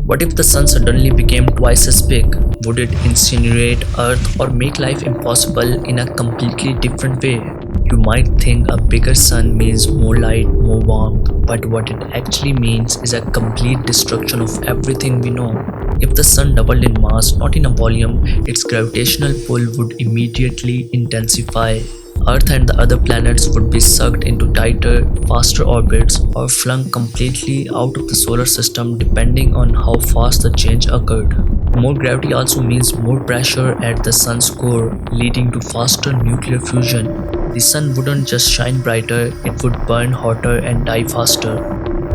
What if the sun suddenly became twice as big? Would it incinerate Earth or make life impossible in a completely different way? You might think a bigger sun means more light, more warmth, but what it actually means is a complete destruction of everything we know. If the sun doubled in mass, not in a volume, its gravitational pull would immediately intensify. Earth and the other planets would be sucked into tighter, faster orbits or flung completely out of the solar system depending on how fast the change occurred. More gravity also means more pressure at the sun's core, leading to faster nuclear fusion. The sun wouldn't just shine brighter, it would burn hotter and die faster.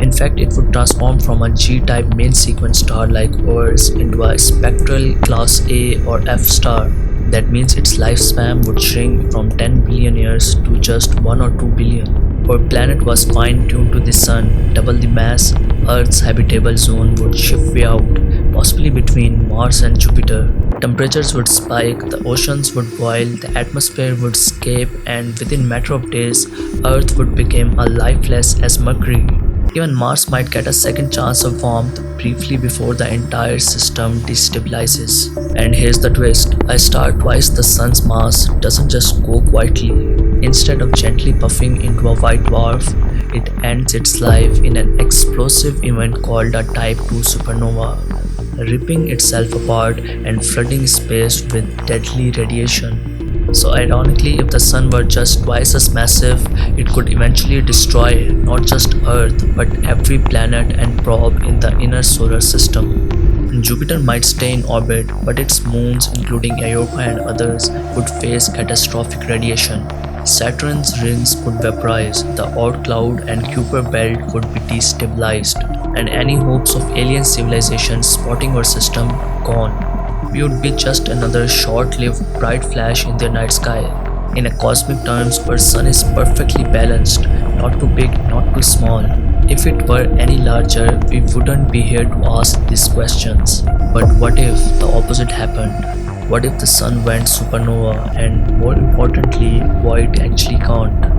In fact, it would transform from a G-type main sequence star like ours into a spectral class A or F star. That means its lifespan would shrink from 10 billion years to just 1 or 2 billion. Our planet was fine-tuned to the sun, double the mass, Earth's habitable zone would shift way out, possibly between Mars and Jupiter. Temperatures would spike, the oceans would boil, the atmosphere would escape, and within matter of days, Earth would become as lifeless as Mercury. Even Mars might get a second chance of warmth briefly before the entire system destabilizes. And here's the twist, a star twice the sun's mass doesn't just go quietly. Instead of gently puffing into a white dwarf, it ends its life in an explosive event called a Type II supernova, ripping itself apart and flooding space with deadly radiation. So ironically, if the sun were just twice as massive, it could eventually destroy not just Earth but every planet and probe in the inner solar system. Jupiter might stay in orbit, but its moons, including Europa and others, would face catastrophic radiation. Saturn's rings would vaporize, the Oort cloud and Kuiper belt would be destabilized, and any hopes of alien civilizations spotting our system gone. We would be just another short-lived bright flash in the night sky. In a cosmic terms, our sun is perfectly balanced, not too big, not too small. If it were any larger, we wouldn't be here to ask these questions. But what if the opposite happened? What if the sun went supernova and, more importantly, why it actually can't?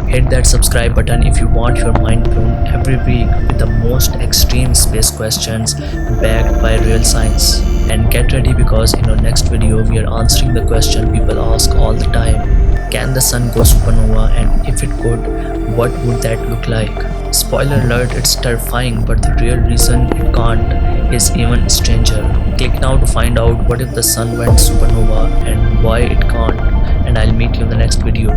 Hit that subscribe button if you want your mind blown every week with the most extreme space questions backed by real science. And get ready because in our next video we are answering the question people ask all the time. Can the sun go supernova, and if it could, what would that look like? Spoiler alert, it's terrifying, but the real reason it can't is even stranger. Click now to find out what if the sun went supernova and why it can't, and I'll meet you in the next video.